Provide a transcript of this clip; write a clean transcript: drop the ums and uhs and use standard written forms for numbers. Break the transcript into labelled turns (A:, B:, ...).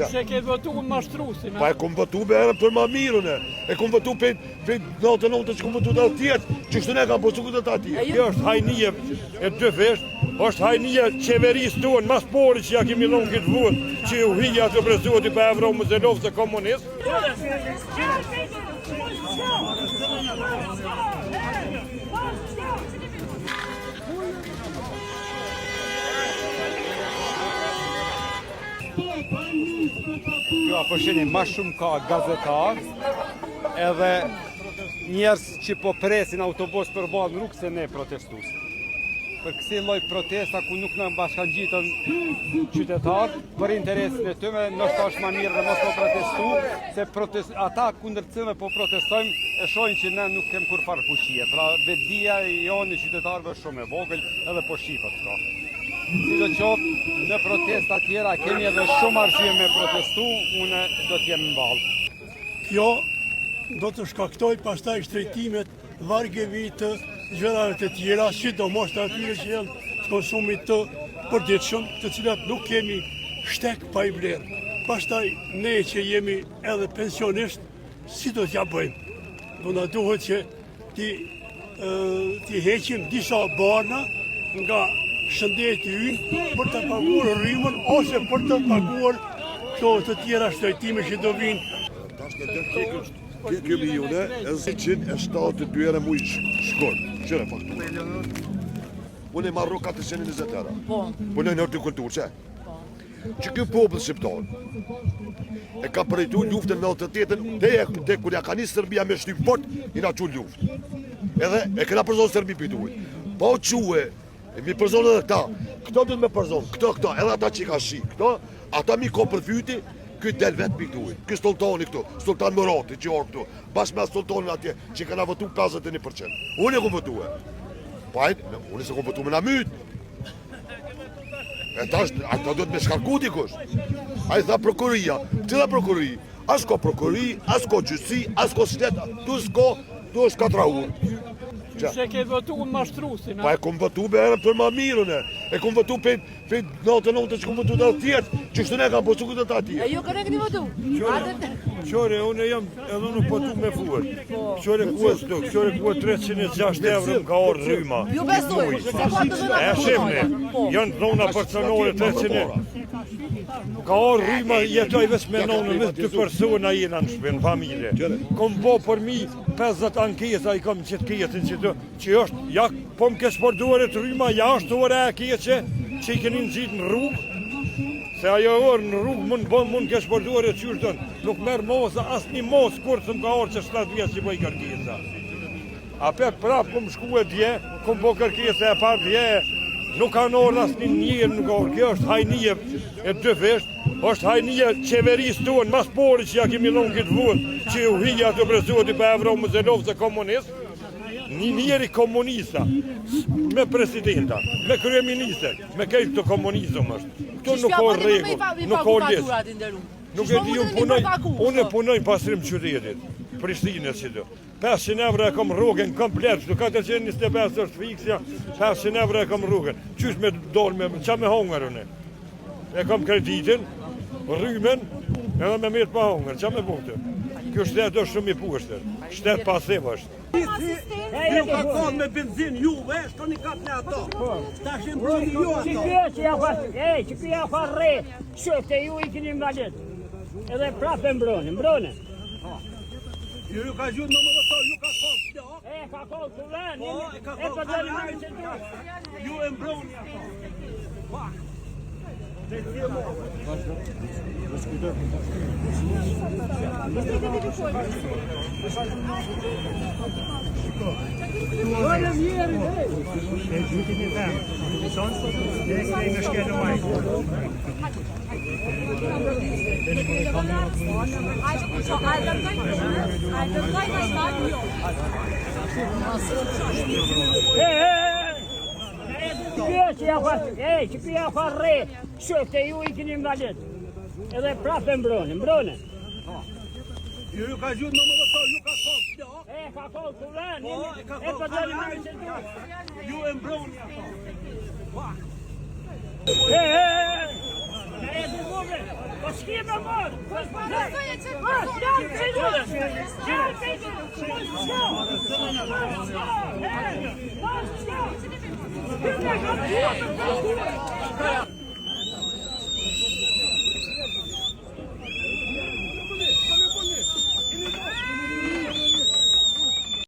A: Se ke votu në mashtrusin.
B: Pa e kom votu për ma mirën e kom votu për 99 që kom votu të tjetë, që shtu ne kam posu këtë të atje.
C: Kjo është hajnije e dy vesh, është hajnije qeverisë tonë, mas pori që ja kemi lonë këtë vëtë, që u hija të prezuat i për Evro Muzelovë se komunistë.
D: Kjo përshini ma shumë ka gazetar edhe njerës që po presin autobus për balë në rrugë se ne protestus. Për kësi loj protesta ku nuk në bashkan gjitën qytetarë për interesin e tëme, nështë është ma mirë dhe mos po protestu, se ata kundër cëme po protestojmë e shojnë që ne nuk kem kur farë fuqie. Pra vetëdia jonë i qytetarëve shumë e vogël edhe po shifët ka. Si do qoftë, në protesta tjera kemi edhe shumë arsye me protestu, une do t'jem në balë.
E: Kjo do të shkaktoj pastaj shtrejtimet vargjevi të gjërave të tjera, sidomos të atyre që janë të konsumit të përditshëm, të cilat nuk kemi shtek pa i blerë. Pastaj ne që jemi edhe pensionisht, si do t'ja bëjmë? Do na duhet që ti heqim disa barna nga shëndeti ynë për të paguar rrymën ose për të paguar këto të tjera shtrejtime që do vinë.
B: Kjo miljone e 172 euro muj shkon, qëre fakturë. Unë e marro 420 euro. Punoj në hortikulturë, që? Që kjo popull shqiptar e ka përrejtu luftën në 88-ën, dhe kur ja ka një Serbia me shtyp fort, i na qunë luftë. Edhe e këna përzonë Serbi pituj. Pa o quë, mi përzonë edhe këta. Këto dhëtë me përzonë, këto, edhe ata që i ka shi. Këto, ata mi ko për fyti, këtë del vetë piktuj. Këtë sultani këtu, sultan Murati që orë këtu. Bashkë me sultanin atje, që ka na votu 51%. Unë e kom votu e. Pajnë, unë se kom votu me na mytë. E tash, ata do të me shkarku dikush. A i tha prokuria. Cila prokuri? As ko prokuri, as ko gjysi, as ko shteta. Tu është 4 urë.
A: Se ke votu në mashtrusin.
B: Pa e kom votu për ma mirën e kom votu për 99 që kom votu të tjetë, që shtu ne kam posu këtë të atje.
F: E ju kërë këni votu?
C: Qore, unë jam edhe nuk potu me fuër. Qore kuë 306 euro ka orë rryma.
F: Ju besoj, se ka të dhëna
C: e shemne, janë dhona personore 300. Ka orë rryma jetoj ves me nonë, ves 2 persona jena në shpe, në familje. Kom po për mi 50 ankesa i kom qëtë kjetin që është, ja, po më kesh për duaret rryma, ja është ore e kjeqe, që i keni nëzit në rrugë, se ajo orë në rrugë mund kesh për duaret që është dënë, nuk merë mosa, asë një mos kur të më ka orë që 7 vjetë që bëj kërkesa. A pek prapë kom shku e dje, kom po kërkesa e parë dje, nuk kanë orë asë një njërë nuk orë, kjo është hajnije e dy vesh, është hajnije qeverisë tonë, mas pori që ja kemi lonë këtë vëtë, që u hija të prezuat i për Evro Muzelovë se komunistë, një njeri komunista, me presidenta, me kryeminister, me kejtë të komunizëm është. Këto nuk o regull, nuk o lisë. Nuk e di unë punoj pasrim qytetit, Prishtinës që do. 500 euro e kom rrugën komplet, 425 është fiksja, 500 euro e kom rrugën. Qysh me dorë, qa me hongër unë? E kom kreditin, rrymen, edhe me mirë pa hongër, qa me bukte? Kjo shtetë është shumë i pushtër, shtetë pasiv është.
G: Ju ka kohë me benzin, juve, shkoni kap në ato. Ta shemë broni ju ato.
H: Që kjo ja fa re, shëfte ju i kini mbalet. Edhe prapë mbrone.
G: Ju ka gjurë në më dhe to, ju ka kohë kjo.
H: E, ka kohë të venë.
G: E ka kohë, ju e mbroni ato.
H: Që kjo ja fa re, shëfte ju i kini mbalet. Edhe prapë mbrone.
G: Ju ka gjurë në më dhe to, ju ka kohë kjo.
H: E, ka kohë të venë.
G: E ka kohë, ju e mbroni ato.
H: Po s'ki me mor! Po